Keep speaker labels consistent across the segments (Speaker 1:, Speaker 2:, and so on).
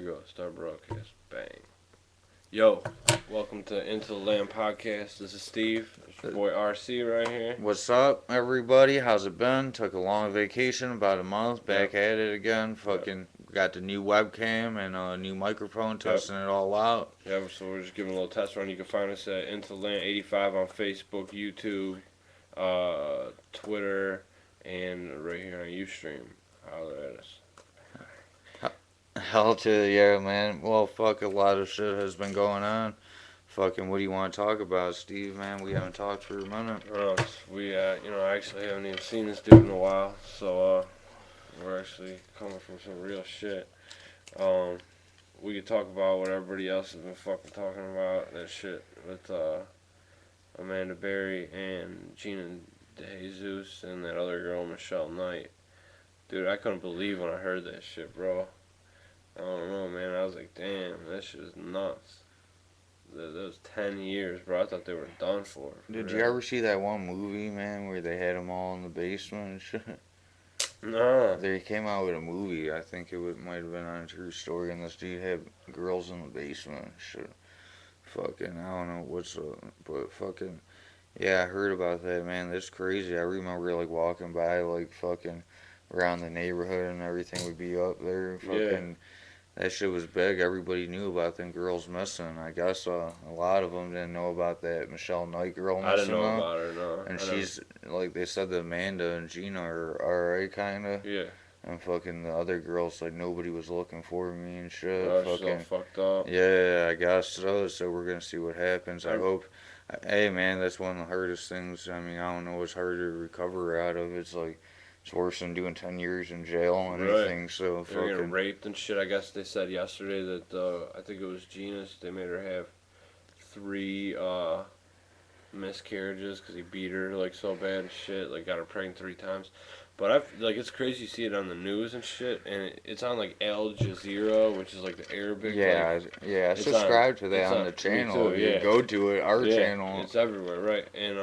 Speaker 1: go. Start broadcast. Bang. Yo, welcome to IntoTheLand podcast. This is Steve. It's your boy RC right here.
Speaker 2: What's up, everybody? How's it been? Took a long vacation, about a month. Back at it again. Got the new webcam and a new microphone, testing it all out.
Speaker 1: Yeah, so we're just giving a little test run. You can find us at IntoTheLand85 on Facebook, YouTube, Twitter, and right here on Ustream. Holler at us.
Speaker 2: Hell to yeah, man. Well, fuck, a lot of shit has been going on. Fucking, what do you want to talk about, Steve, man? We haven't talked for a minute.
Speaker 1: I actually haven't even seen this dude in a while, so, we're actually coming from some real shit. We could talk about what everybody else has been fucking talking about, that shit with, Amanda Berry and Gina DeJesus and that other girl, Michelle Knight. Dude, I couldn't believe when I heard that shit, bro. I don't know, man. I was like, damn, that shit is nuts. That was 10 years, bro. I thought they were done for.
Speaker 2: Did you ever see that one movie, man, where they had them all in the basement and shit?
Speaker 1: Nah.
Speaker 2: They came out with a movie. I think might have been on a true story, and this dude had girls in the basement and shit. Fucking, I don't know what's up, but fucking, yeah, I heard about that, man. That's crazy. I remember, like, walking by, like, fucking around the neighborhood and everything would be up there. Fucking, that shit was big. Everybody knew about them girls missing. I guess a lot of them didn't know about that Michelle Knight girl missing.
Speaker 1: I didn't know about her, no.
Speaker 2: And she's, like, they said that Amanda and Gina are alright, kind of.
Speaker 1: Yeah.
Speaker 2: And fucking the other girls, like, nobody was looking for me and shit.
Speaker 1: Oh, she's all fucked up.
Speaker 2: Yeah, I guess so. So we're going to see what happens. I hope. Hey, man, that's one of the hardest things. I mean, I don't know what's harder to recover out of. It's like, it's worse than doing 10 years in jail and everything. So
Speaker 1: they're getting raped and shit. I guess they said yesterday that, I think it was Gina's, they made her have 3 miscarriages because he beat her, like, so bad and shit. Like, got her pregnant 3 times. But it's crazy to see it on the news and shit, and it's on, like, Al Jazeera, which is, like, the Arabic.
Speaker 2: Yeah, I subscribe to that on the channel.
Speaker 1: Too, yeah.
Speaker 2: You go to it, our channel.
Speaker 1: It's everywhere, right? And,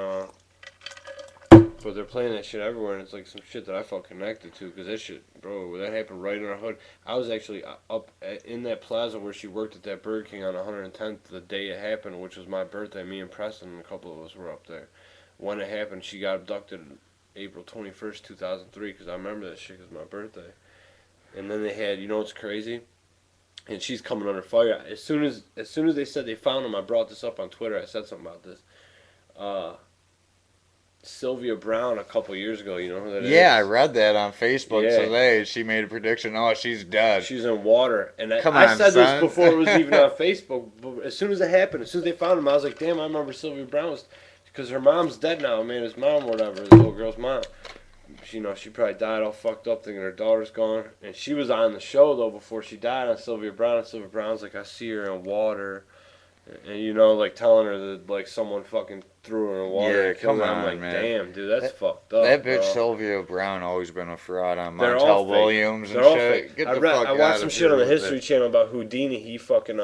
Speaker 1: but they're playing that shit everywhere, and it's, like, some shit that I felt connected to, because that shit, bro, that happened right in our hood. I was actually up in that plaza where she worked at that Burger King on 110th the day it happened, which was my birthday. Me and Preston and a couple of us were up there. When it happened, she got abducted April 21st, 2003, because I remember that shit because it was my birthday. And then they had, you know what's crazy? And she's coming under fire. As soon as they said they found him, I brought this up on Twitter. I said something about this. Sylvia Brown a couple years ago, you know who that is?
Speaker 2: Yeah, I read that on Facebook today. She made a prediction. Oh, she's dead.
Speaker 1: She's in water. And I said this before it was even on Facebook. But as soon as it happened, as soon as they found him, I was like, damn, I remember Sylvia Brown was... Because her mom's dead now, man. His mom or whatever, the little girl's mom. She probably died all fucked up thinking her daughter's gone. And she was on the show, though, before she died on Sylvia Brown. And Sylvia Brown's like, I see her in water. And, like, telling her that, like, someone fucking threw her in water.
Speaker 2: Yeah, come on,
Speaker 1: I'm like,
Speaker 2: man.
Speaker 1: Damn, dude, that's fucked up.
Speaker 2: That bitch
Speaker 1: bro.
Speaker 2: Sylvia Brown always been a fraud on Montel Williams and shit.
Speaker 1: Get the fuck out. I watched some shit on the History Channel about Houdini. He fucking,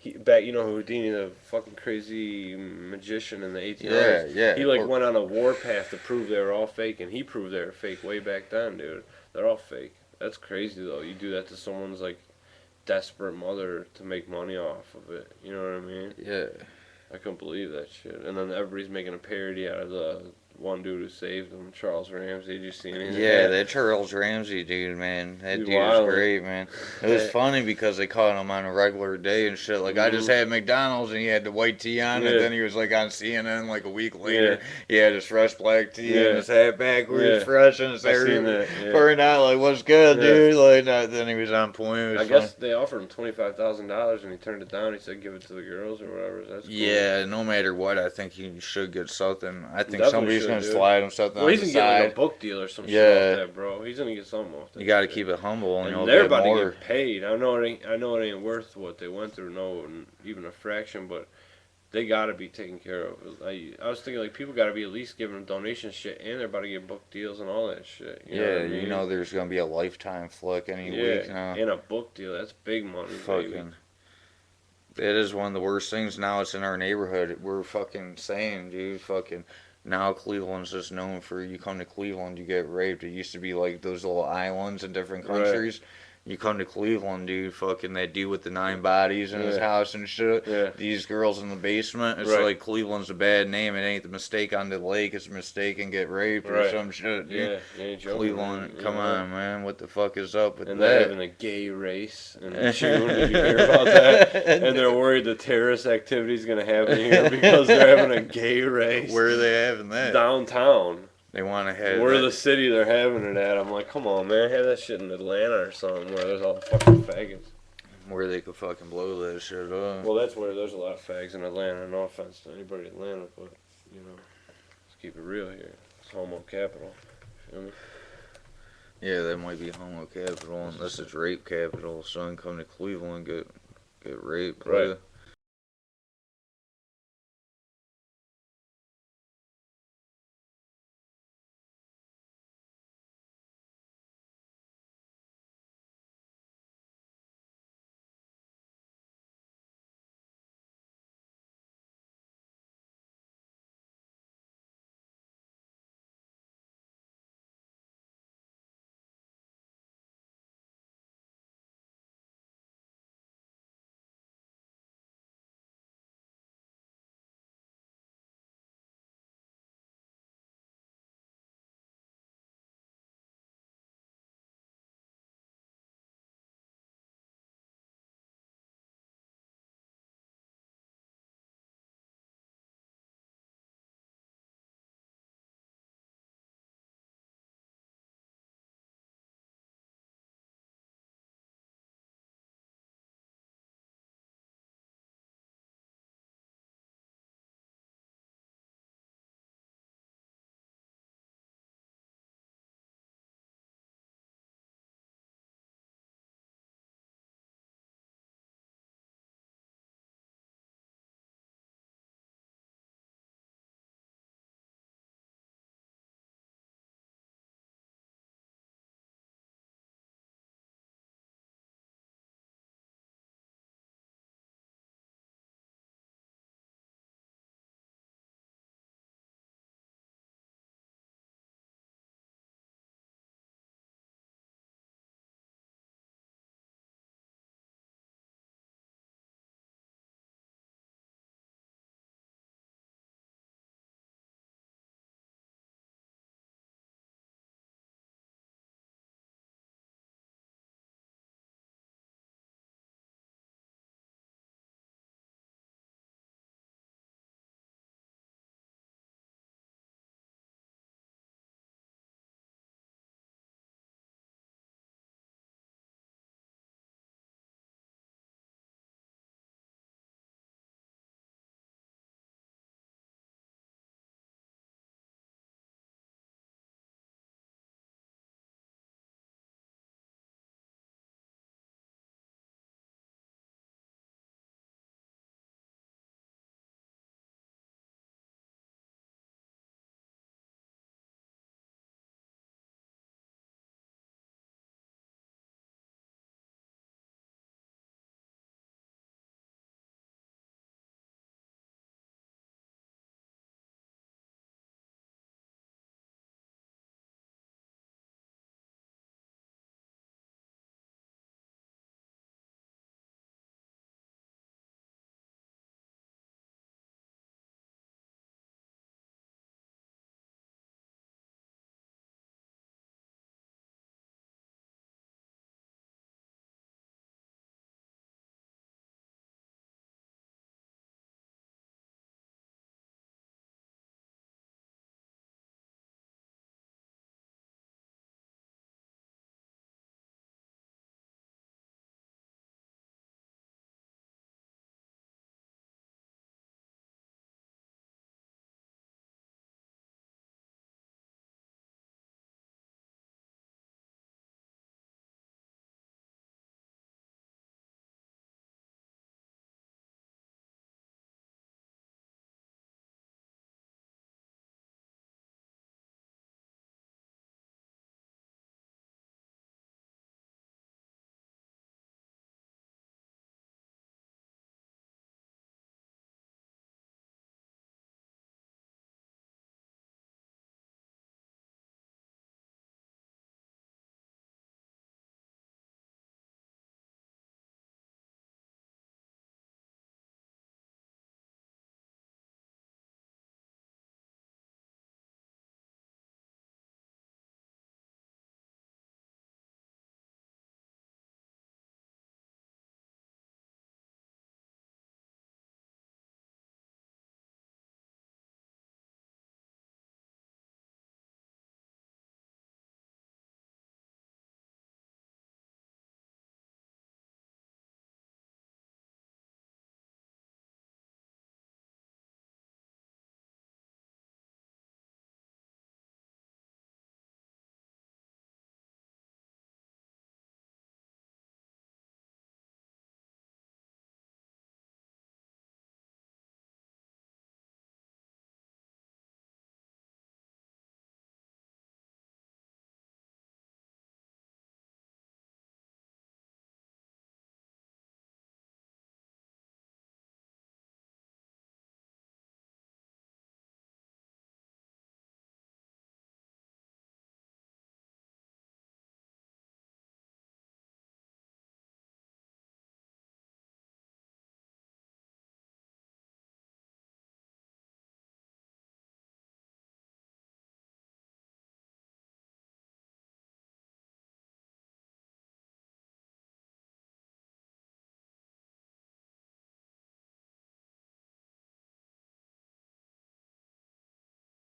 Speaker 1: Houdini, the fucking crazy magician in the 1800s.
Speaker 2: Yeah.
Speaker 1: He, like, went on a warpath to prove they were all fake, and he proved they were fake way back then, dude. They're all fake. That's crazy, though. You do that to someone's, like, desperate mother to make money off of it. You know what I mean?
Speaker 2: Yeah.
Speaker 1: I couldn't believe that shit. And then everybody's making a parody out of the one dude who saved him, Charles Ramsey. Did you see anything?
Speaker 2: Yeah, that Charles Ramsey dude, man. That dude is great, man. It was funny because they caught him on a regular day and shit. Like, I just had McDonald's and he had the white tee on, and then he was, like, on CNN, like, a week later. He had his fresh black tee and his hat backwards, fresh, and his hair pouring out, like, what's good, dude? Like, then he was on point.
Speaker 1: I guess they offered him $25,000 and he turned it down. He said give it to the girls or whatever. That's cool.
Speaker 2: Yeah, no matter what, I think he should get something. I think somebody's going to slide him something on the side.
Speaker 1: He's going to get like a book deal or some shit off that, bro. He's going to get something off that.
Speaker 2: You got to keep it humble, and
Speaker 1: they're about to get paid. I know it ain't worth what they went through, even a fraction, but they got to be taken care of. I was thinking, like, people got to be at least giving them donation shit, and they're about to get book deals and all that shit. You know what I mean?
Speaker 2: There's going to be a Lifetime flick any week now.
Speaker 1: And a book deal. That's big money, baby.
Speaker 2: It is one of the worst things now. It's in our neighborhood. We're fucking saying, dude, now Cleveland's just known for, you come to Cleveland, you get raped. It used to be like those little islands in different countries. You come to Cleveland, dude, fucking that dude with the 9 bodies in his
Speaker 1: Yeah.
Speaker 2: house and shit.
Speaker 1: Yeah.
Speaker 2: These girls in the basement. It's
Speaker 1: Right.
Speaker 2: like Cleveland's a bad name. It ain't the mistake on the lake. It's a mistake and get raped or
Speaker 1: Right.
Speaker 2: some shit, dude.
Speaker 1: Yeah, you ain't joking.
Speaker 2: Cleveland,
Speaker 1: Man.
Speaker 2: come on, man. What the fuck is up with
Speaker 1: And they're
Speaker 2: that?
Speaker 1: having a gay race in June. Did you hear about that? And they're worried the terrorist activity is going to happen here because they're having a gay race.
Speaker 2: Where are they having that?
Speaker 1: Downtown.
Speaker 2: They want to have
Speaker 1: Where
Speaker 2: that.
Speaker 1: the city they're having it at. I'm like, come on, man. Have that shit in Atlanta or something where there's all the fucking faggots.
Speaker 2: Where they could fucking blow that shit up.
Speaker 1: Well, that's where there's a lot of fags in Atlanta. No offense to anybody in Atlanta, but, you know, let's keep it real here. It's homo capital. Feel me?
Speaker 2: Yeah, that might be homo capital, unless it's rape capital. Son, come to Cleveland, get raped.
Speaker 1: Right.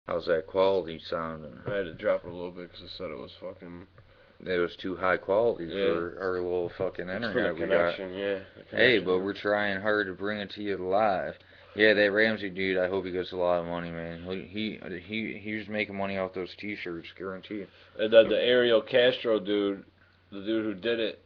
Speaker 2: How's that quality sounding?
Speaker 1: I had to drop it a little bit because I said it was fucking.
Speaker 2: It was too high quality
Speaker 1: Yeah.
Speaker 2: for our little fucking
Speaker 1: It's
Speaker 2: internet
Speaker 1: for the
Speaker 2: we got.
Speaker 1: connection, yeah. The
Speaker 2: Hey,
Speaker 1: connection.
Speaker 2: but we're trying hard to bring it to you live. Yeah, that Ramsey dude, I hope he gets a lot of money, man. He's making money off those T-shirts, guaranteed.
Speaker 1: And then the Ariel Castro dude, the dude who did it,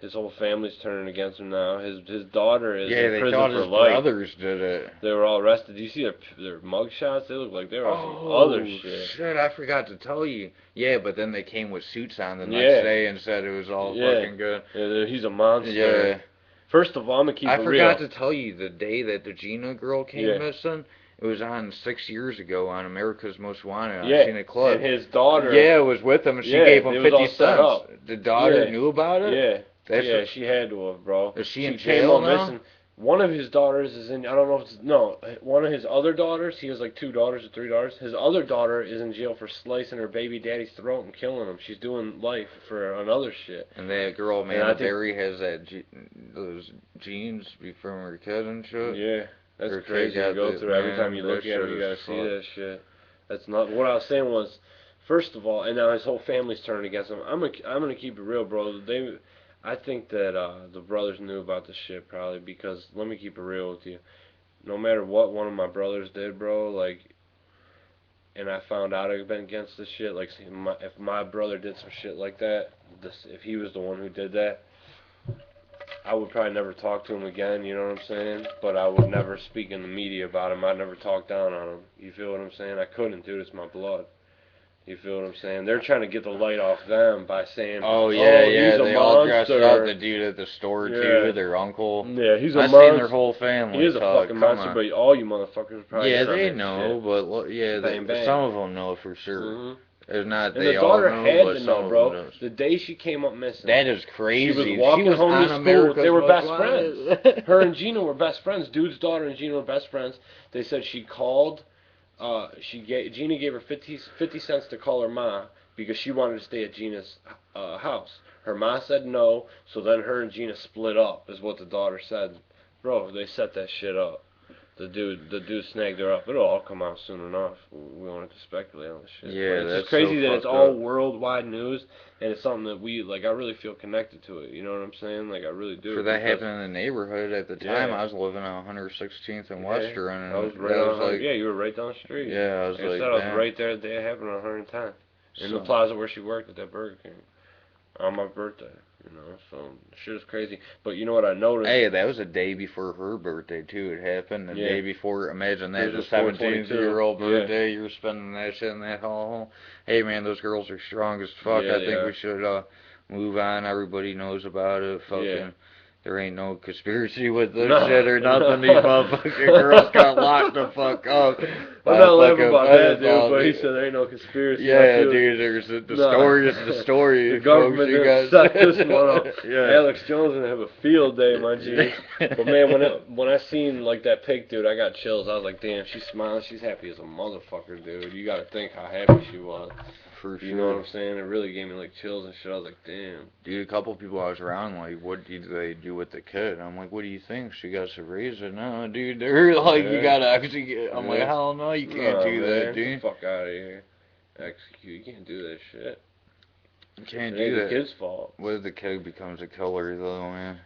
Speaker 1: his whole family's turning against him now. His daughter is
Speaker 2: Yeah,
Speaker 1: in
Speaker 2: they
Speaker 1: prison
Speaker 2: thought
Speaker 1: for
Speaker 2: his
Speaker 1: life.
Speaker 2: brothers did it.
Speaker 1: They were all arrested. Do you see their mug shots? They look like they were on some
Speaker 2: Oh,
Speaker 1: other shit.
Speaker 2: shit, I forgot to tell you. Yeah, but then they came with suits on the
Speaker 1: Yeah.
Speaker 2: next day and said it was all fucking good.
Speaker 1: Yeah, he's a monster.
Speaker 2: Yeah.
Speaker 1: First of all, I'm gonna keep it real.
Speaker 2: I forgot to tell you the day that the Gina girl came
Speaker 1: Yeah.
Speaker 2: missing. It was on 6 years ago on America's Most Wanted.
Speaker 1: Yeah.
Speaker 2: I seen a clip.
Speaker 1: And his daughter.
Speaker 2: Yeah, was with him. She
Speaker 1: Yeah,
Speaker 2: gave him
Speaker 1: it was
Speaker 2: 50
Speaker 1: all set up.
Speaker 2: cents. The daughter
Speaker 1: Yeah.
Speaker 2: knew about it.
Speaker 1: Yeah.
Speaker 2: That's
Speaker 1: Yeah,
Speaker 2: what-
Speaker 1: she had to have, bro.
Speaker 2: Is she in
Speaker 1: came
Speaker 2: jail
Speaker 1: up
Speaker 2: now?
Speaker 1: missing. One of his daughters is in. I don't know if it's no. One of his other daughters. He has like 2 daughters or 3 daughters. His other daughter is in jail for slicing her baby daddy's throat and killing him. She's doing life for another shit.
Speaker 2: And that girl,
Speaker 1: And I
Speaker 2: man,
Speaker 1: think-
Speaker 2: Barry has those genes from her kid and shit.
Speaker 1: Yeah, that's
Speaker 2: Her kid
Speaker 1: crazy to
Speaker 2: got
Speaker 1: go
Speaker 2: the-
Speaker 1: through. Every
Speaker 2: man,
Speaker 1: time you look
Speaker 2: that
Speaker 1: at him,
Speaker 2: shit
Speaker 1: you gotta
Speaker 2: is
Speaker 1: see
Speaker 2: fucked.
Speaker 1: that shit. That's not what I was saying was. First of all, and now his whole family's turning against him. I'm gonna keep it real, bro. I think that the brothers knew about this shit probably because let me keep it real with you. No matter what one of my brothers did, bro, like, and I found out I'd been against this shit, like, if my brother did some shit like that, if he was the one who did that, I would probably never talk to him again, you know what I'm saying? But I would never speak in the media about him. I'd never talk down on him. You feel what I'm saying? I couldn't, dude. It's my blood. You feel what I'm saying? They're trying to get the light off them by saying,
Speaker 2: Oh yeah,
Speaker 1: he's a
Speaker 2: they all dressed
Speaker 1: monster.
Speaker 2: up. The dude at the store
Speaker 1: Yeah.
Speaker 2: too, their uncle.
Speaker 1: Yeah, he's a
Speaker 2: I
Speaker 1: monster.
Speaker 2: seen their whole family.
Speaker 1: He is a
Speaker 2: talk.
Speaker 1: fucking
Speaker 2: Come
Speaker 1: monster,
Speaker 2: on.
Speaker 1: but all you motherfuckers probably
Speaker 2: Yeah,
Speaker 1: in on
Speaker 2: they
Speaker 1: that
Speaker 2: know,
Speaker 1: shit.
Speaker 2: but yeah,
Speaker 1: Bang, bang.
Speaker 2: some of them know for sure.
Speaker 1: Mm-hmm.
Speaker 2: It's not
Speaker 1: And
Speaker 2: they
Speaker 1: the
Speaker 2: all
Speaker 1: daughter
Speaker 2: know,
Speaker 1: had
Speaker 2: but
Speaker 1: to
Speaker 2: some
Speaker 1: know,
Speaker 2: of
Speaker 1: bro.
Speaker 2: them does.
Speaker 1: The day she came up missing.
Speaker 2: That is crazy.
Speaker 1: She was walking home
Speaker 2: on
Speaker 1: to school.
Speaker 2: America's
Speaker 1: They were
Speaker 2: Most
Speaker 1: best
Speaker 2: Wanted.
Speaker 1: friends. Her and Gina were best friends. Dude's daughter and Gina were best friends. They said she called. Gina gave her 50 cents to call her ma because she wanted to stay at Gina's house. Her ma said no, so then her and Gina split up, is what the daughter said. Bro, they set that shit up. The dude snagged her up. It'll all come out soon enough. We don't have to speculate on this shit.
Speaker 2: Yeah,
Speaker 1: But it's
Speaker 2: that's
Speaker 1: just crazy
Speaker 2: so
Speaker 1: that it's
Speaker 2: fucked
Speaker 1: all
Speaker 2: up.
Speaker 1: worldwide news, and it's something that we like. I really feel connected to it. You know what I'm saying? Like I really do.
Speaker 2: For that
Speaker 1: because-
Speaker 2: happening in the neighborhood at the time,
Speaker 1: Yeah.
Speaker 2: I was living on 116th and
Speaker 1: Yeah,
Speaker 2: Western, and
Speaker 1: I was right
Speaker 2: that
Speaker 1: on.
Speaker 2: was like,
Speaker 1: Yeah, you were right down the street.
Speaker 2: yeah, I was
Speaker 1: Like I
Speaker 2: like,
Speaker 1: said, I was
Speaker 2: damn.
Speaker 1: right there the day it happened on 110 in the
Speaker 2: So-
Speaker 1: plaza where she worked at that Burger King on my birthday. You know, so shit is crazy. But you know what I noticed?
Speaker 2: Hey, that was a day before her birthday too. It happened the
Speaker 1: Yeah.
Speaker 2: day before. Imagine that,
Speaker 1: Hers
Speaker 2: the
Speaker 1: was
Speaker 2: 17-year-old
Speaker 1: 4/22.
Speaker 2: birthday. You're spending that shit in that hall. Hey man, those girls are strong as fuck.
Speaker 1: Yeah,
Speaker 2: I
Speaker 1: they
Speaker 2: think
Speaker 1: are.
Speaker 2: we should move on. Everybody knows about it. Fucking.
Speaker 1: Yeah.
Speaker 2: There ain't no conspiracy with this
Speaker 1: No.
Speaker 2: shit or nothing. These motherfucking girls got locked the fuck up.
Speaker 1: I'm not laughing
Speaker 2: fucking
Speaker 1: about that, dude.
Speaker 2: pedophile,
Speaker 1: But he
Speaker 2: dude.
Speaker 1: said there ain't no conspiracy. I
Speaker 2: Yeah,
Speaker 1: feel-
Speaker 2: dude. There's the
Speaker 1: No.
Speaker 2: story is the story.
Speaker 1: The government
Speaker 2: folks, you
Speaker 1: didn't
Speaker 2: guys.
Speaker 1: set this one up.
Speaker 2: Yeah.
Speaker 1: Alex Jones gonna have a field day, my G. But man, when I seen like that pig, dude, I got chills. I was like, damn, she's smiling. She's happy as a motherfucker, dude. You gotta think how happy she was.
Speaker 2: For
Speaker 1: You know what
Speaker 2: sure.
Speaker 1: I'm saying? It really gave me like chills and shit. I was like, damn.
Speaker 2: Dude, a couple people I was around, like, what did they do with the kid? I'm like, what do you think? She got to raise it? No, dude, they're like,
Speaker 1: Yeah.
Speaker 2: you gotta actually get, I'm like,
Speaker 1: Yeah.
Speaker 2: hell no, you can't
Speaker 1: Nah,
Speaker 2: do
Speaker 1: man,
Speaker 2: that, dude.
Speaker 1: Fuck out of here. Execute. You can't do that shit.
Speaker 2: You can't
Speaker 1: It ain't
Speaker 2: do
Speaker 1: the
Speaker 2: that.
Speaker 1: kid's fault.
Speaker 2: What if the kid becomes a killer, though, man?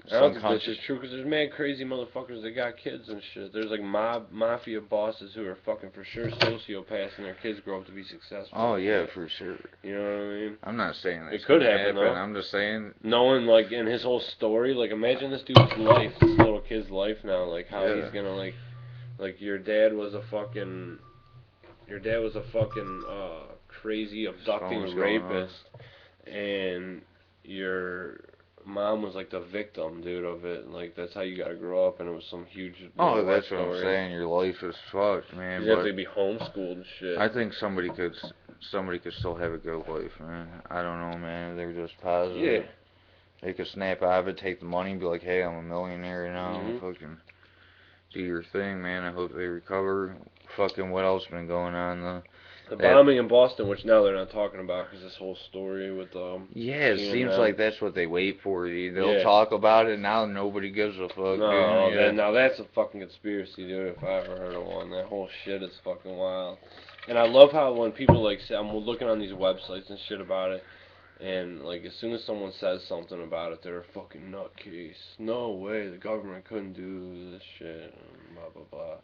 Speaker 1: I don't think that's
Speaker 2: country-
Speaker 1: just true, because there's mad crazy motherfuckers that got kids and shit. There's like mafia bosses who are fucking for sure sociopaths and their kids grow up to be successful.
Speaker 2: Oh, yeah, for sure.
Speaker 1: You know what I mean?
Speaker 2: I'm not saying that
Speaker 1: It could happen, though.
Speaker 2: I'm just saying,
Speaker 1: Knowing, like, in his whole story, like, imagine this dude's life, this little kid's life now, like, how
Speaker 2: Yeah.
Speaker 1: he's gonna, like, your dad was a fucking, crazy abducting
Speaker 2: Phone's going off.
Speaker 1: rapist, and your mom was, like, the victim, dude, of it. Like, that's how you gotta grow up, and it was some huge,
Speaker 2: oh,
Speaker 1: life
Speaker 2: that's what I'm
Speaker 1: story.
Speaker 2: saying, your life is fucked, man.
Speaker 1: You have
Speaker 2: But
Speaker 1: to be homeschooled and shit.
Speaker 2: I think somebody could still have a good life, man. I don't know, man. They're just positive.
Speaker 1: Yeah.
Speaker 2: They could snap out of it, take the money, and be like, hey, I'm a millionaire now.
Speaker 1: Mhm.
Speaker 2: Fucking do your thing, man. I hope they recover. Fucking what else been going on?
Speaker 1: The bombing in Boston, which now they're not talking about because this whole story with
Speaker 2: Yeah, it
Speaker 1: Gene and
Speaker 2: seems
Speaker 1: them.
Speaker 2: like that's what they wait for. They'll
Speaker 1: Yeah.
Speaker 2: talk about it now. Nobody gives a fuck, dude.
Speaker 1: No,
Speaker 2: Yeah.
Speaker 1: now that's a fucking conspiracy, dude. If I ever heard of one, that whole shit is fucking wild. And I love how when people like say, I'm looking on these websites and shit about it, and like as soon as someone says something about it, they're a fucking nutcase. No way, the government couldn't do this shit. Blah blah blah.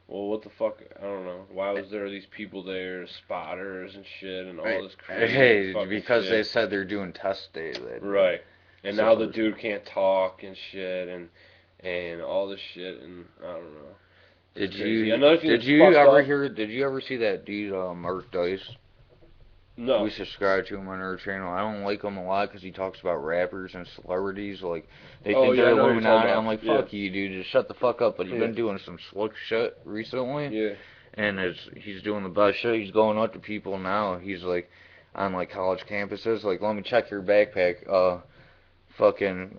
Speaker 1: Well, what the fuck? I don't know. Why was there these people there, spotters and shit, and all this crazy
Speaker 2: Hey,
Speaker 1: fucking
Speaker 2: because they
Speaker 1: shit?
Speaker 2: said they're doing test day that day.
Speaker 1: Right. And
Speaker 2: So
Speaker 1: now the
Speaker 2: for
Speaker 1: dude can't talk and shit, and all this shit, and I don't know. It's
Speaker 2: did
Speaker 1: crazy.
Speaker 2: you
Speaker 1: Another thing
Speaker 2: did
Speaker 1: that's
Speaker 2: you
Speaker 1: fucked
Speaker 2: ever
Speaker 1: up.
Speaker 2: hear? Did you ever see that dude Mark Dice?
Speaker 1: No.
Speaker 2: We subscribe to him on our channel. I don't like him a lot because he talks about rappers and celebrities. Like, they
Speaker 1: Oh
Speaker 2: think
Speaker 1: yeah,
Speaker 2: they're
Speaker 1: I know what you're talking
Speaker 2: Illuminati. I'm
Speaker 1: about.
Speaker 2: like,
Speaker 1: Yeah.
Speaker 2: fuck you, dude. Just shut the fuck up. But he's
Speaker 1: Yeah.
Speaker 2: been doing some slick shit recently.
Speaker 1: Yeah.
Speaker 2: And he's doing the best shit. He's going up to people now. He's like, on like college campuses. Like, let me check your backpack. Fucking,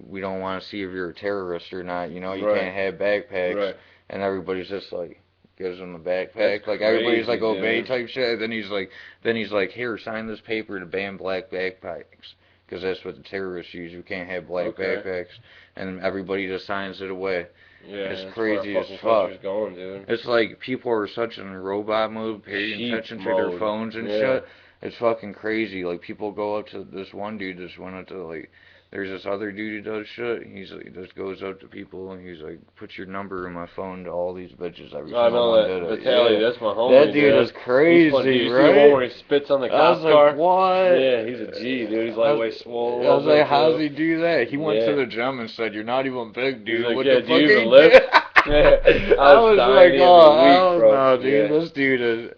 Speaker 2: we don't want to see if you're a terrorist or not. You know, you
Speaker 1: Right.
Speaker 2: can't have backpacks.
Speaker 1: Right.
Speaker 2: And everybody's just like, gives him the
Speaker 1: That's
Speaker 2: backpack. Like, everybody's like,
Speaker 1: crazy,
Speaker 2: obey
Speaker 1: dude.
Speaker 2: type shit. Then he's like, here, sign this paper to ban black backpacks. Because that's what the terrorists use. You can't have black
Speaker 1: Okay.
Speaker 2: backpacks. And everybody just signs it away.
Speaker 1: Yeah,
Speaker 2: It's
Speaker 1: that's where our
Speaker 2: crazy as
Speaker 1: fucking
Speaker 2: fuck.
Speaker 1: country's going, dude.
Speaker 2: It's like people are such in robot mode, paying
Speaker 1: Sheep
Speaker 2: attention to their
Speaker 1: mode.
Speaker 2: phones and
Speaker 1: Yeah.
Speaker 2: shit. It's fucking crazy. Like people go up to this one dude just went up to like there's this other dude who does shit. He's like just goes up to people and he's like, put your number in my phone to all these bitches. Every
Speaker 1: I
Speaker 2: single
Speaker 1: know
Speaker 2: one
Speaker 1: that
Speaker 2: did it.
Speaker 1: Vitaly.
Speaker 2: Yeah.
Speaker 1: That's my homie,
Speaker 2: That dude is
Speaker 1: dude. He's fun. Did
Speaker 2: crazy,
Speaker 1: you see the one where
Speaker 2: right?
Speaker 1: he spits on the
Speaker 2: I was
Speaker 1: cop's
Speaker 2: like,
Speaker 1: car?
Speaker 2: what?
Speaker 1: Yeah, he's a G, dude. He's
Speaker 2: I was,
Speaker 1: lightweight swole a
Speaker 2: I
Speaker 1: little
Speaker 2: was like,
Speaker 1: bit
Speaker 2: how's
Speaker 1: too.
Speaker 2: he do that? He went to
Speaker 1: Yeah.
Speaker 2: the gym and said, you're not even big,
Speaker 1: He's
Speaker 2: dude.
Speaker 1: like,
Speaker 2: What
Speaker 1: yeah,
Speaker 2: the
Speaker 1: do
Speaker 2: fuck
Speaker 1: you
Speaker 2: he
Speaker 1: even lift?
Speaker 2: did?
Speaker 1: Yeah.
Speaker 2: I was
Speaker 1: dying
Speaker 2: like,
Speaker 1: the
Speaker 2: oh,
Speaker 1: other week,
Speaker 2: hell
Speaker 1: bro.
Speaker 2: no, dude.
Speaker 1: Yeah.
Speaker 2: This dude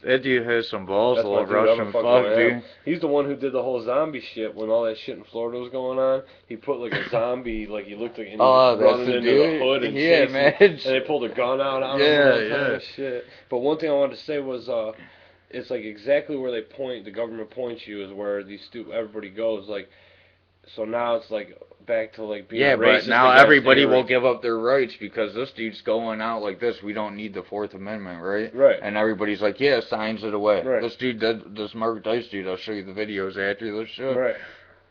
Speaker 2: that dude has some balls,
Speaker 1: That's my
Speaker 2: little
Speaker 1: dude. I'm a
Speaker 2: Russian
Speaker 1: fucking
Speaker 2: fuck,
Speaker 1: with him.
Speaker 2: dude.
Speaker 1: He's the one who did the whole zombie shit when all that shit in Florida was going on. He put like a zombie, like he looked like, and he
Speaker 2: Oh,
Speaker 1: was
Speaker 2: that's
Speaker 1: running
Speaker 2: the
Speaker 1: into the
Speaker 2: dude?
Speaker 1: hood and
Speaker 2: Yeah,
Speaker 1: chasing,
Speaker 2: man.
Speaker 1: and they pulled a gun out on him
Speaker 2: Yeah,
Speaker 1: all the time
Speaker 2: yeah.
Speaker 1: and shit. But one thing I wanted to say was, it's like exactly where they point, the government points you is where everybody goes. Like, so now it's like back to like being
Speaker 2: Yeah, but
Speaker 1: racist
Speaker 2: now
Speaker 1: against
Speaker 2: everybody will
Speaker 1: Arabs.
Speaker 2: give up their rights because this dude's going out like this. We don't need the Fourth Amendment, right?
Speaker 1: Right.
Speaker 2: And everybody's like, yeah, signs it away.
Speaker 1: Right.
Speaker 2: This dude did, this Mark Dice dude, I'll show you the videos after this show.
Speaker 1: Right.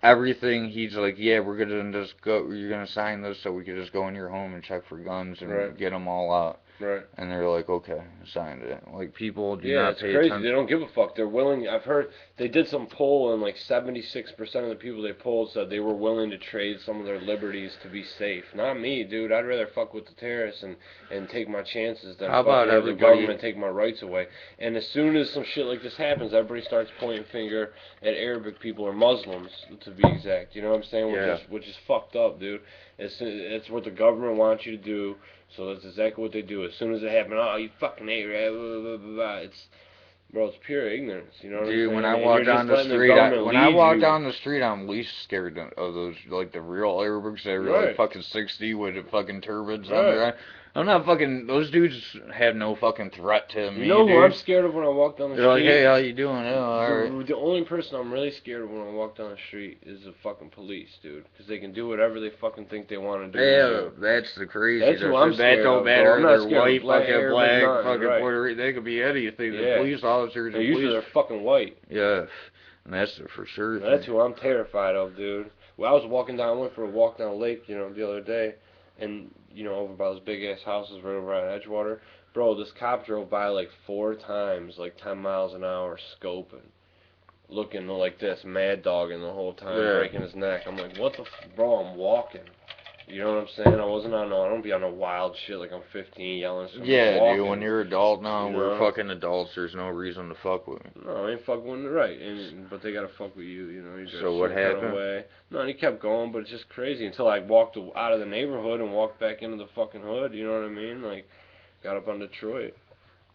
Speaker 2: Everything, he's like, yeah, we're gonna just go, you're gonna sign this so we can just go in your home and check for guns and
Speaker 1: Right.
Speaker 2: get them all out.
Speaker 1: Right.
Speaker 2: And they're like, okay, signed it. Like, people do
Speaker 1: Yeah,
Speaker 2: not
Speaker 1: it's
Speaker 2: pay
Speaker 1: crazy.
Speaker 2: attention.
Speaker 1: They don't give a fuck. They're willing. I've heard they did some poll, and like 76% of the people they polled said they were willing to trade some of their liberties to be safe. Not me, dude. I'd rather fuck with the terrorists and take my chances than
Speaker 2: How about
Speaker 1: fucking have the
Speaker 2: everybody?
Speaker 1: government take my rights away. And as soon as some shit like this happens, everybody starts pointing finger at Arabic people or Muslims, to be exact. You know what I'm saying?
Speaker 2: Yeah.
Speaker 1: Which is fucked up, dude. It's what the government wants you to do. So that's exactly what they do. As soon as it happens, oh, you fucking Arab, blah, blah, blah, blah. It's pure ignorance. You know what
Speaker 2: Dude,
Speaker 1: I'm saying?
Speaker 2: when I
Speaker 1: And
Speaker 2: walk
Speaker 1: you're
Speaker 2: down
Speaker 1: just
Speaker 2: the
Speaker 1: letting
Speaker 2: street,
Speaker 1: government
Speaker 2: when I
Speaker 1: lead
Speaker 2: walk
Speaker 1: you.
Speaker 2: down the street, I'm least scared of those, like the real Arabics that are like
Speaker 1: Right.
Speaker 2: fucking 60 with the fucking turbans on
Speaker 1: Right.
Speaker 2: their eye. I'm not fucking. Those dudes have no fucking threat to me.
Speaker 1: You know who
Speaker 2: dude.
Speaker 1: I'm scared of when I walk down the
Speaker 2: They're like,
Speaker 1: street?
Speaker 2: hey, how you doing? Oh, alright.
Speaker 1: The only person I'm really scared of when I walk down the street is the fucking police, dude. Because they can do whatever they fucking think they want to do.
Speaker 2: Yeah, that's the crazy.
Speaker 1: That's who I'm
Speaker 2: That
Speaker 1: scared
Speaker 2: don't
Speaker 1: of,
Speaker 2: matter
Speaker 1: bro. I'm
Speaker 2: if
Speaker 1: not
Speaker 2: they're
Speaker 1: scared of
Speaker 2: white,
Speaker 1: black,
Speaker 2: fucking
Speaker 1: Arabic,
Speaker 2: black,
Speaker 1: nothing,
Speaker 2: fucking
Speaker 1: right.
Speaker 2: Puerto Rican. They could be anything. The
Speaker 1: Yeah.
Speaker 2: police officers
Speaker 1: And
Speaker 2: and
Speaker 1: usually
Speaker 2: police.
Speaker 1: they're fucking white.
Speaker 2: Yeah, and that's the for sure.
Speaker 1: That's who I'm terrified of, dude. Well, I was walking down, I went for a walk down the lake, the other day, and, over by those big ass houses right over at Edgewater. Bro, this cop drove by like 4 times, like 10 miles an hour, scoping. Looking like this, mad dogging the whole time,
Speaker 2: Yeah.
Speaker 1: breaking his neck. I'm like, what the bro, I'm walking. You know what I'm saying? I don't be on no wild shit like I'm 15 yelling. So
Speaker 2: Yeah,
Speaker 1: walking,
Speaker 2: dude, when you're adult now,
Speaker 1: you
Speaker 2: we're
Speaker 1: know?
Speaker 2: fucking adults, there's no reason to fuck with me.
Speaker 1: No, I ain't fucking with the right, but they gotta fuck with you, you drive
Speaker 2: So what
Speaker 1: some kind of
Speaker 2: happened?
Speaker 1: way. No, and he kept going, but it's just crazy until I walked out of the neighborhood and walked back into the fucking hood, you know what I mean? Like, got up on Detroit.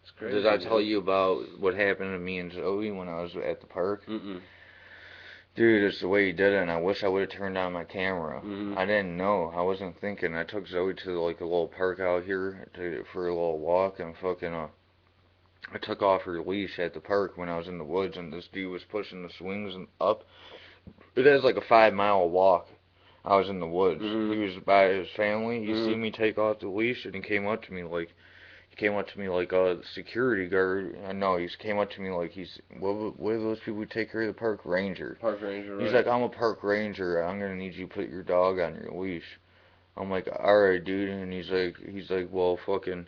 Speaker 1: It's crazy.
Speaker 2: Did I tell you about what happened to me and Zoe when I was at the park?
Speaker 1: Mm-mm.
Speaker 2: Dude, it's the way you did it, and I wish I would have turned on my camera.
Speaker 1: Mhm.
Speaker 2: I didn't know. I wasn't thinking. I took Zoe to like a little park out here for a little walk, and fucking I took off her leash at the park when I was in the woods, and this dude was pushing the swings and up. It is like a 5 mile walk. I was in the woods.
Speaker 1: Mhm.
Speaker 2: He was by his family. He
Speaker 1: Mhm.
Speaker 2: seen me take off the leash, and he came up to me like, he came up to me like a security guard. No, he came up to me like what are those people who take care of the park ranger?
Speaker 1: Park ranger, right?
Speaker 2: He's like, I'm a park ranger. I'm gonna need you to put your dog on your leash. I'm like, all right, dude. And he's like, well, fucking,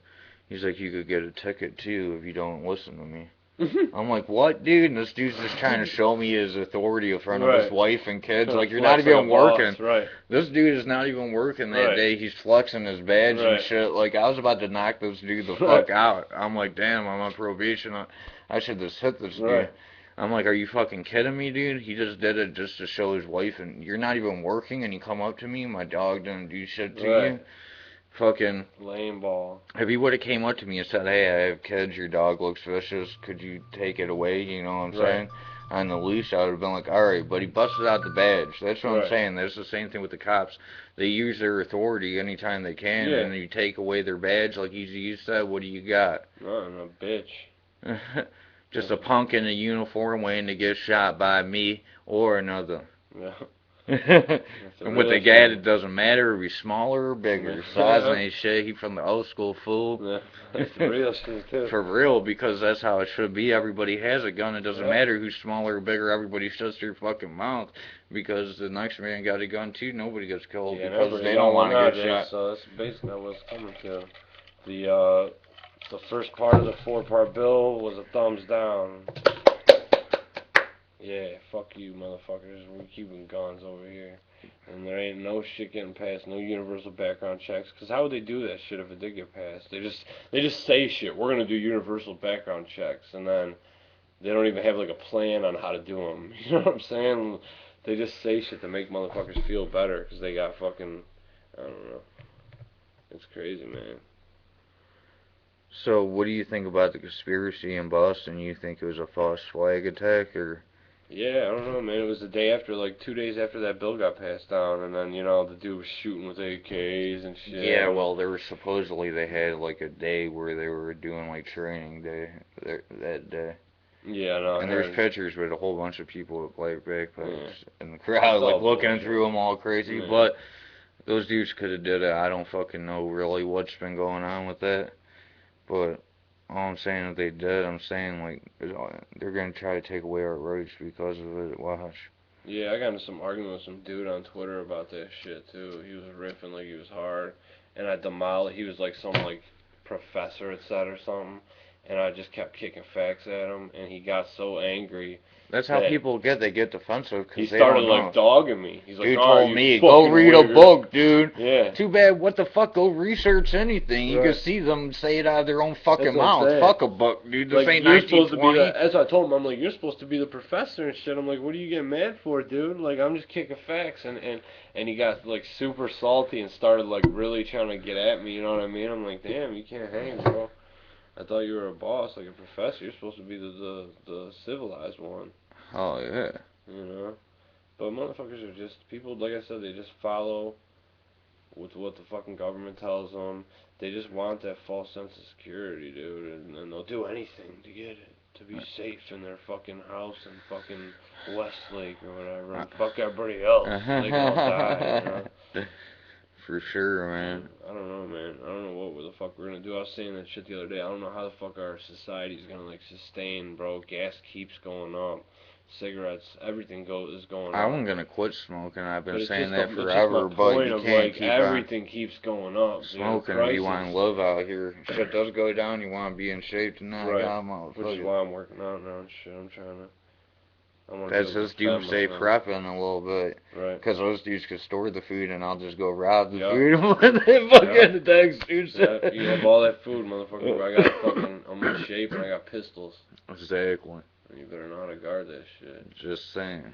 Speaker 2: he's like, you could get a ticket too if you don't listen to me. I'm like, what, dude? And this dude's just trying to show me his authority in front of his
Speaker 1: Right.
Speaker 2: wife and kids.
Speaker 1: Trying to
Speaker 2: Like, you're not
Speaker 1: flex like
Speaker 2: even
Speaker 1: a boss,
Speaker 2: working.
Speaker 1: right?
Speaker 2: This dude is not even working that
Speaker 1: Right.
Speaker 2: day. He's flexing his badge and
Speaker 1: Right.
Speaker 2: shit. Like, I was about to knock this dude the fuck out. I'm like, damn, I'm on probation. I should just hit this dude.
Speaker 1: Right.
Speaker 2: I'm like, are you fucking kidding me, dude? He just did it just to show his wife, and you're not even working, and you come up to me, my dog didn't do shit to
Speaker 1: Right.
Speaker 2: you. Fucking,
Speaker 1: Lame ball.
Speaker 2: if he would have came up to me and said, hey, I have kids, your dog looks vicious, could you take it away, you know what I'm
Speaker 1: Right.
Speaker 2: saying? On the leash, I would have been like, alright, but he busted out the badge. That's what I'm
Speaker 1: Right.
Speaker 2: saying. That's the same thing with the cops. They use their authority anytime they can,
Speaker 1: Yeah.
Speaker 2: and then you take away their badge, like you said, what do you got?
Speaker 1: I'm a bitch.
Speaker 2: Just a punk in a uniform waiting to get shot by me or another.
Speaker 1: Yeah.
Speaker 2: And with the guy, it doesn't matter if he's smaller or bigger.
Speaker 1: Yeah.
Speaker 2: Size ain't shit. He from the old school, fool.
Speaker 1: Yeah. That's the real shit too.
Speaker 2: For real, because that's how it should be. Everybody has a gun. It doesn't matter who's smaller or bigger. Everybody shuts their fucking mouth because the next man got a gun too. Nobody gets killed because they don't want to get shot.
Speaker 1: So that's basically what it's coming to. The first part of the 4-part bill was a thumbs down. Yeah, fuck you, motherfuckers. We're keeping guns over here. And there ain't no shit getting passed, no universal background checks. Because how would they do that shit if it did get passed? They just say shit. We're going to do universal background checks. And then they don't even have like a plan on how to do them. You know what I'm saying? They just say shit to make motherfuckers feel better because they got fucking, I don't know. It's crazy, man.
Speaker 2: So, what do you think about the conspiracy in Boston? You think it was a false flag attack, or?
Speaker 1: Yeah, I don't know, man. It was the day after, like 2 days after that bill got passed down, and then the dude was shooting with AKs and shit.
Speaker 2: Yeah, well, there was supposedly they had like a day where they were doing like training day that day.
Speaker 1: Yeah, no.
Speaker 2: And there's pictures with a whole bunch of people with black backpacks in the crowd, like looking through them all crazy.
Speaker 1: Yeah.
Speaker 2: But those dudes could have did it. I don't fucking know really what's been going on with that. But all I'm saying that they did, I'm saying like they're gonna try to take away our rights because of it. Watch.
Speaker 1: Yeah, I got into some argument with some dude on Twitter about that shit too. He was riffing like he was hard, and I demolished. He was like some like professor it said or something, and I just kept kicking facts at him, and he got so angry.
Speaker 2: That's how people get. They get defensive because
Speaker 1: he
Speaker 2: they don't
Speaker 1: started
Speaker 2: know.
Speaker 1: like dogging me. He's like,
Speaker 2: Dude
Speaker 1: "Oh,
Speaker 2: told
Speaker 1: you
Speaker 2: me, go read a book, dude.
Speaker 1: Yeah.
Speaker 2: Too bad. What the fuck? Go research anything. You can see them say it out of their own fucking mouth. Fuck a book, dude. This ain't
Speaker 1: you're supposed to be
Speaker 2: 1920.
Speaker 1: as I told him, I'm like, you're supposed to be the professor and shit. I'm like, what are you getting mad for, dude? Like, I'm just kicking facts, and he got like super salty and started like really trying to get at me. You know what I mean? I'm like, damn, you can't hang, bro. I thought you were a boss, like a professor. You're supposed to be the civilized one.
Speaker 2: Oh yeah.
Speaker 1: You know, but motherfuckers are just people. Like I said, they just follow with what the fucking government tells them. They just want that false sense of security, dude, and they'll do anything to get it, to be safe in their fucking house in fucking Westlake or whatever, and fuck everybody else. They can all die, you know?
Speaker 2: For sure, man.
Speaker 1: I don't know, man. I don't know what the fuck we're gonna do. I was saying that shit the other day. I don't know how the fuck our society's gonna like sustain, bro. Gas keeps going up. Cigarettes, everything is going up.
Speaker 2: I'm gonna quit smoking. I've been saying that
Speaker 1: just
Speaker 2: forever,
Speaker 1: my
Speaker 2: but
Speaker 1: point
Speaker 2: you
Speaker 1: of,
Speaker 2: can't
Speaker 1: like,
Speaker 2: keep
Speaker 1: everything keeps going up.
Speaker 2: smoking if you want to live out here. Shit does go down. You want to be in shape tonight.
Speaker 1: Right. Which is why I'm working out now and shit. I'm trying to.
Speaker 2: That's this doomsday prepping a little bit.
Speaker 1: Right.
Speaker 2: Because those dudes could store the food and I'll just go rob the food when they fucking attack doomsday.
Speaker 1: Yeah, you have all that food, motherfucker. I got fucking, I'm in shape and I got pistols.
Speaker 2: Exactly.
Speaker 1: You better know how to guard that shit.
Speaker 2: Just saying.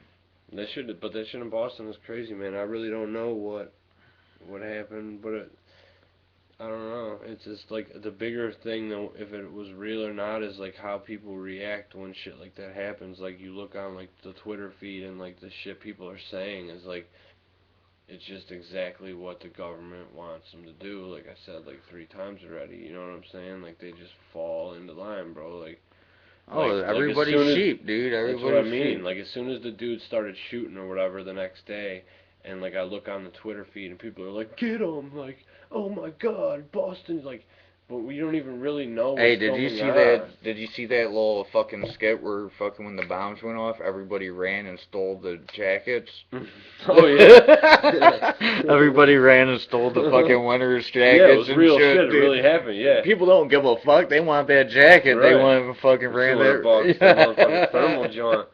Speaker 1: That shit in Boston is crazy, man. I really don't know what happened, but I don't know. It's just like the bigger thing though, if it was real or not, is like how people react when shit like that happens. Like you look on like the Twitter feed and like the shit people are saying is like it's just exactly what the government wants them to do. Like I said like 3 times already. You know what I'm saying? Like they just fall into line, bro. Like
Speaker 2: everybody's sheep, dude. Everybody's
Speaker 1: that's what I mean.
Speaker 2: sheep.
Speaker 1: Like as soon as the dude started shooting or whatever the next day, and like I look on the Twitter feed and people are like, "Get him!" Like, "Oh my God, Boston's like." but we don't even really know what's
Speaker 2: Hey, did you
Speaker 1: going
Speaker 2: see
Speaker 1: on.
Speaker 2: that? Did you see that little fucking skit where fucking when the bombs went off, everybody ran and stole the jackets?
Speaker 1: Oh yeah.
Speaker 2: Everybody ran and stole the fucking winter's jackets
Speaker 1: Yeah, it was
Speaker 2: and
Speaker 1: real
Speaker 2: shit,
Speaker 1: shit. It
Speaker 2: dude.
Speaker 1: really happened. Yeah.
Speaker 2: People don't give a fuck. They want that jacket. They
Speaker 1: Right.
Speaker 2: want to fucking ran
Speaker 1: $200
Speaker 2: that.
Speaker 1: for a motherfucking thermal joint.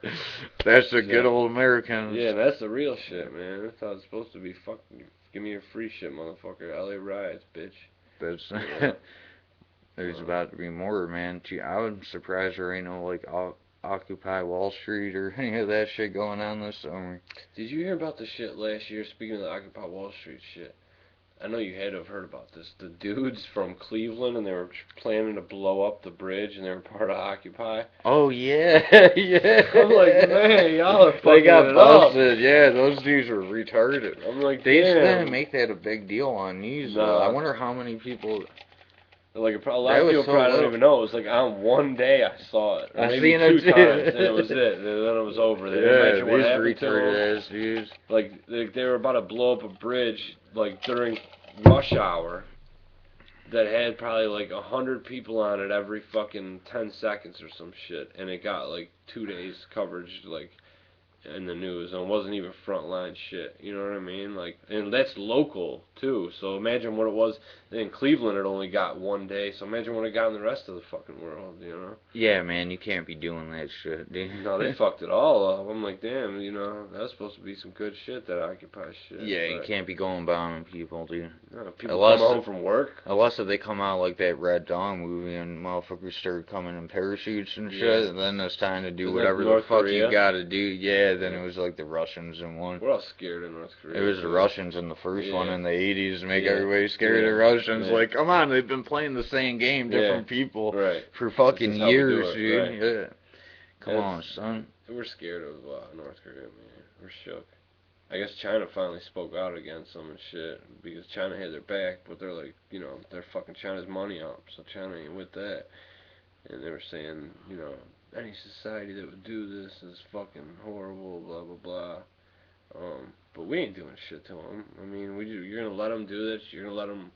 Speaker 2: That's the
Speaker 1: Yeah.
Speaker 2: good old Americans.
Speaker 1: Yeah, that's the real shit, man. That's how it's supposed to be. Fucking give me your free shit, motherfucker. LA riots, bitch.
Speaker 2: That's
Speaker 1: Yeah.
Speaker 2: there's about to be more, man. Gee, I'm surprised there ain't no like Occupy Wall Street or any of that shit going on this summer.
Speaker 1: Did you hear about the shit last year? Speaking of the Occupy Wall Street shit, I know you had to have heard about this. The dudes from Cleveland, and they were planning to blow up the bridge, and they were part of Occupy.
Speaker 2: Oh yeah, yeah.
Speaker 1: I'm like, man, y'all are fucking
Speaker 2: They got
Speaker 1: it up.
Speaker 2: busted. Yeah, those dudes were retarded.
Speaker 1: I'm like,
Speaker 2: They
Speaker 1: damn.
Speaker 2: didn't make that a big deal on news.
Speaker 1: Nah.
Speaker 2: I wonder how many people.
Speaker 1: Like a lot
Speaker 2: That
Speaker 1: of
Speaker 2: was
Speaker 1: people
Speaker 2: so
Speaker 1: probably don't
Speaker 2: little.
Speaker 1: even know. It was like on one day I saw it, or
Speaker 2: I
Speaker 1: maybe
Speaker 2: seen
Speaker 1: two
Speaker 2: it too.
Speaker 1: times, and it was it. And then it was over. They didn't
Speaker 2: Yeah,
Speaker 1: mention what
Speaker 2: these
Speaker 1: happened to them.
Speaker 2: retarded ass dudes.
Speaker 1: Like they were about to blow up a bridge like during rush hour that had probably like 100 people on it every fucking 10 seconds or some shit, and it got like 2 days coverage like in the news, and it wasn't even frontline shit. You know what I mean? Like, and that's local too. So imagine what it was in Cleveland. It only got one day. So imagine what it got in the rest of the fucking world. You know?
Speaker 2: Yeah, man, you can't be doing that shit, dude.
Speaker 1: No, they fucked it all up. I'm like, damn. You know, that was supposed to be some good shit. That Occupy shit.
Speaker 2: Yeah, you can't be going bombing people, dude.
Speaker 1: No, people
Speaker 2: Unless-
Speaker 1: come home from work.
Speaker 2: Unless if they come out like that Red Dawn movie and motherfuckers start coming in parachutes and shit,
Speaker 1: Yeah.
Speaker 2: and then it's time to do
Speaker 1: Isn't that
Speaker 2: whatever the
Speaker 1: North
Speaker 2: fuck
Speaker 1: Korea?
Speaker 2: you gotta do. Yeah, then
Speaker 1: Yeah.
Speaker 2: it was like the Russians in one.
Speaker 1: We're all scared in North Korea.
Speaker 2: It was the
Speaker 1: too.
Speaker 2: Russians in the first
Speaker 1: Yeah.
Speaker 2: one in the 80s to make
Speaker 1: Yeah.
Speaker 2: everybody scared of the
Speaker 1: Yeah.
Speaker 2: Russians.
Speaker 1: Yeah.
Speaker 2: Like, come on, they've been playing the same game, different people,
Speaker 1: Right.
Speaker 2: for fucking
Speaker 1: This is how we do
Speaker 2: years,
Speaker 1: it,
Speaker 2: dude.
Speaker 1: right.
Speaker 2: Yeah. Come
Speaker 1: That's-
Speaker 2: on, son.
Speaker 1: We're scared of North Korea, man. We're shook. I guess China finally spoke out against them and shit because China had their back, but they're like, you know, they're fucking China's money up, so China ain't with that. And they were saying, you know, any society that would do this is fucking horrible, blah blah blah. But we ain't doing shit to them. I mean, you're gonna let them do this. You're gonna let them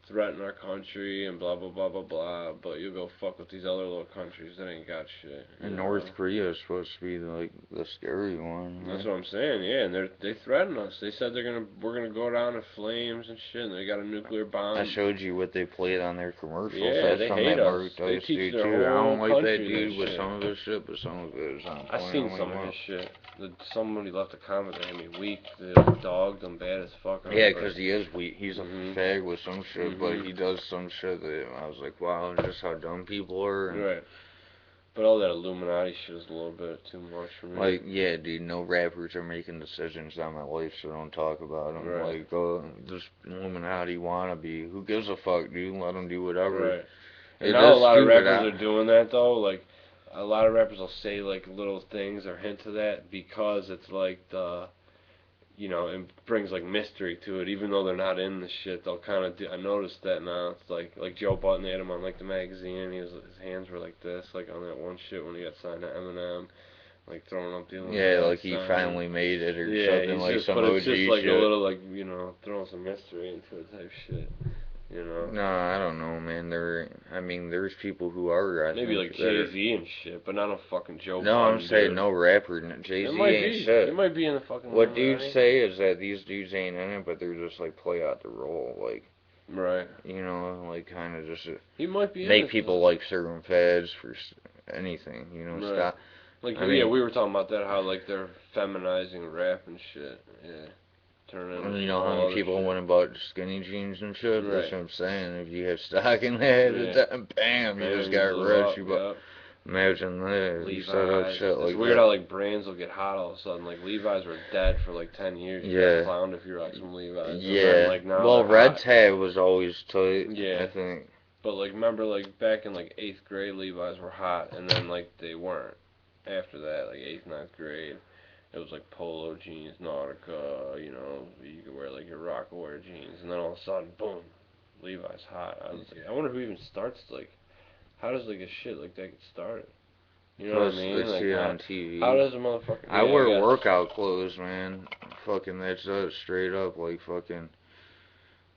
Speaker 1: threaten our country and blah blah blah blah blah. But you'll go fuck with these other little countries that ain't got shit.
Speaker 2: And
Speaker 1: know?
Speaker 2: North Korea is supposed to be like the scary one.
Speaker 1: That's
Speaker 2: Right?
Speaker 1: what I'm saying, yeah, and they threatened us. They said we're gonna go down in flames and shit, and they got a nuclear bomb.
Speaker 2: I showed you what they played on their commercials.
Speaker 1: Yeah,
Speaker 2: That's
Speaker 1: they
Speaker 2: from
Speaker 1: hate
Speaker 2: that
Speaker 1: us.
Speaker 2: Mark
Speaker 1: They
Speaker 2: Dice
Speaker 1: teach
Speaker 2: dude
Speaker 1: their
Speaker 2: too. I don't
Speaker 1: whole
Speaker 2: like that
Speaker 1: country
Speaker 2: dude
Speaker 1: that
Speaker 2: with
Speaker 1: shit.
Speaker 2: some of his shit, but some of it is on point.
Speaker 1: I seen
Speaker 2: I'm
Speaker 1: some
Speaker 2: like,
Speaker 1: of
Speaker 2: wow.
Speaker 1: his shit. Somebody left a comment that made me weak. They dogged him bad as fuck.
Speaker 2: Yeah, because he is weak. He's a
Speaker 1: Mhm.
Speaker 2: fag with some shit, but
Speaker 1: Mhm.
Speaker 2: he does some shit that I was like, wow, just how dumb people are. And
Speaker 1: Right. But all that Illuminati shit is a little bit too much for me.
Speaker 2: like, yeah, dude, no rappers are making decisions on my life, so don't talk about them.
Speaker 1: Right.
Speaker 2: Like, go, just Illuminati wannabe. Who gives a fuck, dude? Let them do whatever.
Speaker 1: Right. And
Speaker 2: It
Speaker 1: now a
Speaker 2: is
Speaker 1: lot of
Speaker 2: stupid,
Speaker 1: rappers are doing that though. Like a lot of rappers will say like little things or hint to that because it's like the, you know, it brings like mystery to it. Even though they're not in the shit, they'll kind of. I noticed that now. It's like Joe Button had him on like the magazine. And his hands were like this, like on that one shit when he got signed to Eminem, like throwing up the.
Speaker 2: Yeah, like he finally made it or
Speaker 1: yeah,
Speaker 2: something
Speaker 1: he's
Speaker 2: like
Speaker 1: just,
Speaker 2: some
Speaker 1: but
Speaker 2: OG
Speaker 1: it's just like
Speaker 2: shit.
Speaker 1: a little like, you know, throwing some mystery into it type shit. You know.
Speaker 2: No, I don't know, man. There's people who are.
Speaker 1: Maybe like Jay-Z and shit, but not a fucking Joe
Speaker 2: No,
Speaker 1: Biden,
Speaker 2: I'm saying
Speaker 1: dude.
Speaker 2: no rapper. Jay-Z
Speaker 1: It might
Speaker 2: ain't
Speaker 1: be.
Speaker 2: shit.
Speaker 1: It might be in the fucking.
Speaker 2: What dudes
Speaker 1: Illuminati.
Speaker 2: say is that these dudes ain't in it, but they're just like play out the role, like,
Speaker 1: Right.
Speaker 2: you know, like kind of just
Speaker 1: He might be.
Speaker 2: make
Speaker 1: in it,
Speaker 2: people
Speaker 1: though.
Speaker 2: like certain fads for anything, you know.
Speaker 1: Right.
Speaker 2: Stop.
Speaker 1: Like,
Speaker 2: I
Speaker 1: yeah,
Speaker 2: mean-
Speaker 1: we were talking about that, how like they're feminizing rap and shit. Yeah. Turning.
Speaker 2: And you know how many people went and bought skinny jeans and shit?
Speaker 1: Right.
Speaker 2: That's what I'm saying. If you have stock in that,
Speaker 1: Yeah.
Speaker 2: then bam, you just
Speaker 1: Man,
Speaker 2: got
Speaker 1: blew
Speaker 2: rich.
Speaker 1: up,
Speaker 2: You bought.
Speaker 1: yep.
Speaker 2: Imagine that. You set up
Speaker 1: Levi's.
Speaker 2: shit like
Speaker 1: It's weird
Speaker 2: that.
Speaker 1: how like brands will get hot all of a sudden. Like Levi's were dead for like 10 years. You
Speaker 2: Yeah.
Speaker 1: got clowned if you rock some Levi's. And
Speaker 2: Yeah.
Speaker 1: then, like, now
Speaker 2: Well,
Speaker 1: they're
Speaker 2: Red
Speaker 1: hot.
Speaker 2: Tab was always tight.
Speaker 1: Yeah.
Speaker 2: I think.
Speaker 1: But like, remember, like back in like 8th grade, Levi's were hot, and then like they weren't. After that, like 8th, 9th grade, it was like polo jeans, Nautica. You know, you could wear like your Rockaware jeans, and then all of a sudden, boom, Levi's hot. I wonder who even starts like. How does like a shit like that get started? You know what I mean?
Speaker 2: Let's
Speaker 1: Like,
Speaker 2: see it on TV.
Speaker 1: how does a motherfucker?
Speaker 2: I
Speaker 1: yeah,
Speaker 2: wear
Speaker 1: guess.
Speaker 2: workout clothes, man. Fucking that's straight up like fucking.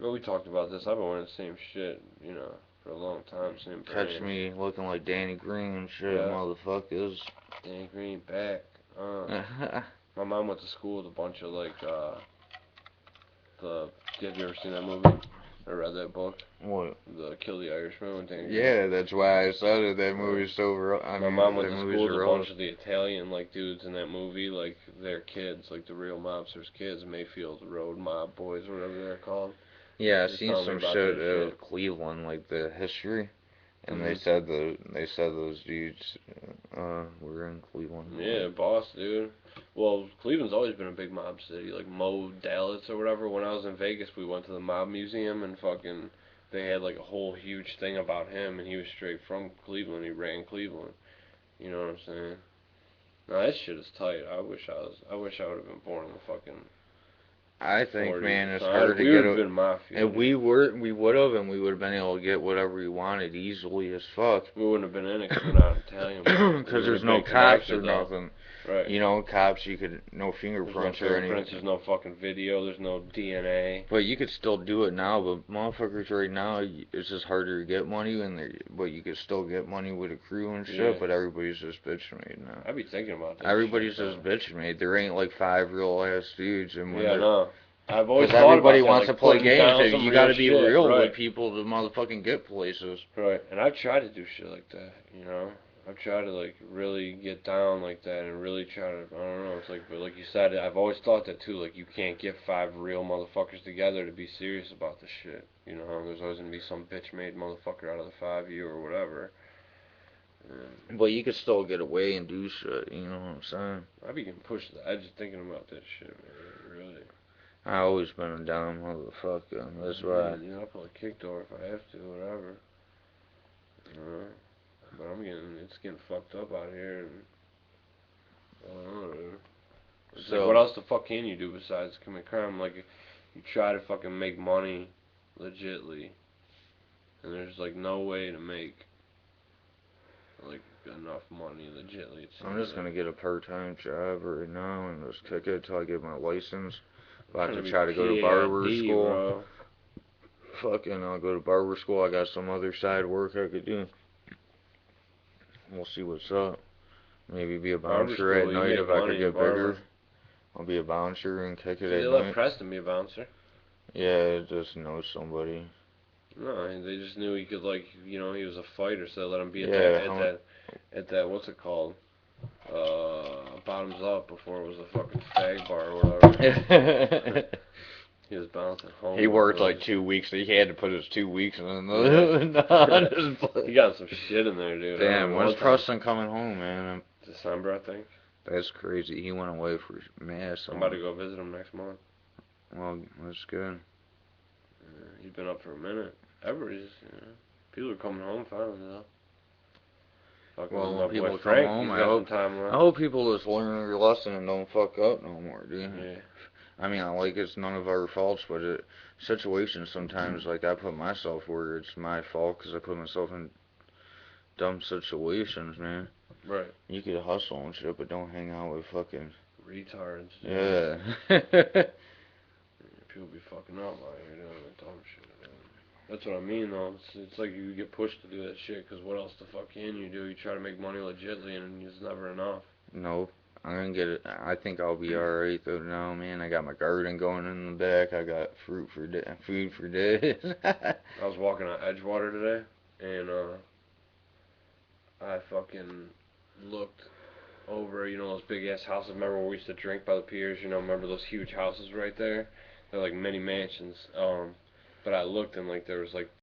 Speaker 1: Well, we talked about this. I've been wearing the same shit, you know, for a long time. Same
Speaker 2: Catch
Speaker 1: brand.
Speaker 2: me looking like Danny Green and shit,
Speaker 1: Yeah.
Speaker 2: motherfuckers.
Speaker 1: Danny Green back. My mom went to school with a bunch of like the. Have you ever seen that movie? Or read that book?
Speaker 2: What?
Speaker 1: The Kill the Irishman with Danny Green.
Speaker 2: Yeah, that's why I said it. That movie's so
Speaker 1: My mom went
Speaker 2: that
Speaker 1: to
Speaker 2: movie's
Speaker 1: school with a
Speaker 2: irrelevant.
Speaker 1: bunch of the Italian like dudes in that movie, like their kids, like the real mobsters' kids, Mayfield Road Mob Boys, whatever they're called.
Speaker 2: Yeah, I
Speaker 1: Just
Speaker 2: seen
Speaker 1: tell me
Speaker 2: some
Speaker 1: about
Speaker 2: shit
Speaker 1: that
Speaker 2: of
Speaker 1: shit.
Speaker 2: Cleveland, like the history, and
Speaker 1: Mhm.
Speaker 2: they said those dudes were in Cleveland.
Speaker 1: Yeah, boss, dude. Well, Cleveland's always been a big mob city, like Mo Dallas or whatever. When I was in Vegas, we went to the mob museum and fucking they had like a whole huge thing about him, and he was straight from Cleveland. He ran Cleveland. You know what I'm saying? No, that shit is tight. I wish I would have been born in the fucking
Speaker 2: I think,
Speaker 1: 40s
Speaker 2: man,
Speaker 1: or
Speaker 2: it's
Speaker 1: something.
Speaker 2: harder to
Speaker 1: We
Speaker 2: get
Speaker 1: would have
Speaker 2: a.
Speaker 1: been mafia.
Speaker 2: If we were, we would have, and we would have been able to get whatever we wanted easily as fuck.
Speaker 1: We wouldn't have been in it because we're not Italian.
Speaker 2: Because there's no cops or nothing.
Speaker 1: Right.
Speaker 2: You know, cops, you could, no
Speaker 1: There's
Speaker 2: fingerprints
Speaker 1: no
Speaker 2: or
Speaker 1: fingerprints,
Speaker 2: anything.
Speaker 1: there's no fucking video, there's no DNA.
Speaker 2: But you could still do it now, but motherfuckers right now, it's just harder to get money, but you could still get money with a crew and shit,
Speaker 1: Yeah.
Speaker 2: but everybody's just bitch made now.
Speaker 1: I'd be thinking about that.
Speaker 2: Everybody's
Speaker 1: shit,
Speaker 2: just bitch made. There ain't like 5 real ass dudes, and when
Speaker 1: Yeah, no. I've always
Speaker 2: because
Speaker 1: thought
Speaker 2: everybody
Speaker 1: about that,
Speaker 2: wants
Speaker 1: like
Speaker 2: to play
Speaker 1: putting
Speaker 2: games,
Speaker 1: down
Speaker 2: and
Speaker 1: some
Speaker 2: you
Speaker 1: real
Speaker 2: gotta be
Speaker 1: shit,
Speaker 2: real
Speaker 1: right.
Speaker 2: with people to motherfucking get places.
Speaker 1: Right, and I've tried to do shit like that, you know? I've tried to, like, really get down like that and really try to, I don't know, it's like, but like you said, I've always thought that too, like, you can't get 5 real motherfuckers together to be serious about the shit, you know? There's always gonna be some bitch-made motherfucker out of the 5 of you or whatever.
Speaker 2: But you could still get away and do shit, you know what I'm saying?
Speaker 1: I'd be getting pushed to the edge thinking about that shit, man, really.
Speaker 2: I always been a dumb motherfucker, that's why.
Speaker 1: You know, I'll pull a kick door if I have to, whatever. But it's getting fucked up out here, and I don't know, dude. It's like, what else the fuck can you do besides commit crime? Like, you try to fucking make money legitly, and there's like no way to make like enough money legitly.
Speaker 2: I'm just gonna get a part-time job right now and just kick it till I get my license. About to try to go to barber school.
Speaker 1: Bro.
Speaker 2: Fucking, I'll go to barber school. I got some other side work I could do. We'll see what's up. Maybe be a bouncer at night if I could get bigger. I'll be a bouncer and kick it at
Speaker 1: They
Speaker 2: night.
Speaker 1: let Preston be a bouncer.
Speaker 2: Yeah, just know somebody.
Speaker 1: No, they just knew he could, like, you know, he was a fighter, so they let him be at that what's it called? Bottoms Up before it was a fucking fag bar or whatever. He was bouncing home.
Speaker 2: He worked like 2 weeks. He had to put his 2 weeks in.
Speaker 1: He got some shit in there, dude.
Speaker 2: Damn, when's Preston coming home, man?
Speaker 1: December, I think.
Speaker 2: That's crazy. He went away for mass.
Speaker 1: I'm about to go visit him next month.
Speaker 2: Well, that's good.
Speaker 1: He's been up for a minute. Everybody's, you know, people are coming home finally, though.
Speaker 2: Well, when people come
Speaker 1: Frank,
Speaker 2: home,
Speaker 1: I
Speaker 2: hope people just learn their lesson and don't fuck up no more, dude.
Speaker 1: Yeah.
Speaker 2: I mean, like, it's none of our faults, but situations sometimes, like, I put myself where it's my fault because I put myself in dumb situations, man.
Speaker 1: Right.
Speaker 2: You could hustle and shit, but don't hang out with fucking
Speaker 1: retards.
Speaker 2: Yeah.
Speaker 1: People be fucking up out here doing that dumb shit. That's what I mean, though. It's like you get pushed to do that shit, because what else the fuck can you do? You try to make money legitly, and it's never enough.
Speaker 2: Nope. I'm gonna get it. I think I'll be alright though now, man. I got my garden going in the back. I got food for days.
Speaker 1: I was walking on Edgewater today, and I fucking looked over, you know, those big ass houses. Remember where we used to drink by the piers? You know, remember those huge houses right there? They're like mini mansions. But I looked and like there was like